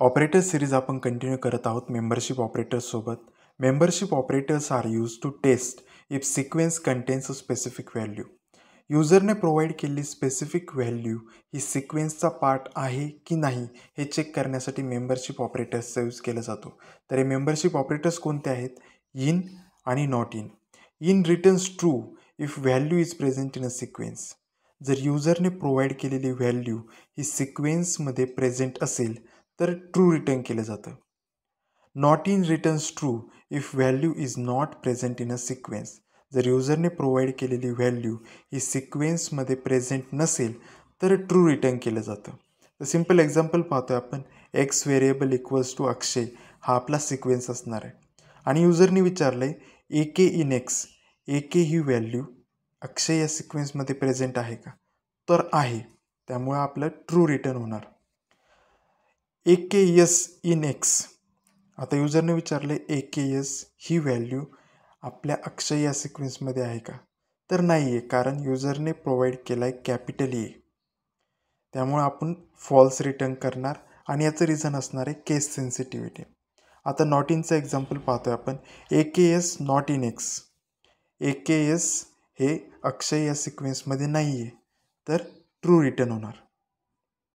Operator series आपण continue करत आहोत मेंबरशिप ऑपरेटर्ससोबत. Membership operators are used to test if sequence contains a specific value. युजरने provide केलेली स्पेसिफिक व्हॅल्यू ही सिक्वेन्सचा पार्ट आहे की नाही हे चेक करण्यासाठी मेंबरशिप ऑपरेटर्सचा यूज केला जातो. तर हे मेंबरशिप ऑपरेटर्स कोणते आहेत? इन आणि not in. In returns true if value is present in a sequence. जर युजरने प्रोव्हाइड केलेली व्हॅल्यू ही सिक्वेन्समध्ये प्रेझेंट असेल तर ट्रू रिटर्न केलं जातं. Not in returns true if value is not present in a sequence. जर युजरने प्रोव्हाइड केलेली व्हॅल्यू ही सिक्वेन्समध्ये प्रेझेंट नसेल तर ट्रू रिटर्न केलं जातं. तर सिम्पल एक्झाम्पल पाहतोय आपण. X variable equals to Akshay हा आपला सिक्वेन्स असणार आहे आणि युजरने विचारलंय A K in x. A K ही व्हॅल्यू अक्षय या सिक्वेन्समध्ये प्रेझेंट आहे का? तर आहे, त्यामुळे आपलं ट्रू रिटर्न होणार. ए के एस इन एक्स. आता युजरने विचारले ए के एस ही व्हॅल्यू आपल्या अक्षय या सिक्वेन्समध्ये आहे का? तर नाही आहे, कारण युजरने प्रोव्हाइड केला आहे कॅपिटल ए. त्यामुळे आपण फॉल्स रिटर्न करणार आणि याचं रिझन असणार आहे केस सेन्सिटिव्हिटी. आता नॉट इनचं एक्झाम्पल पाहतोय आपण. A K S not in x. A K S हे अक्षय या सिक्वेन्समध्ये नाही आहे, तर ट्रू रिटर्न होणार.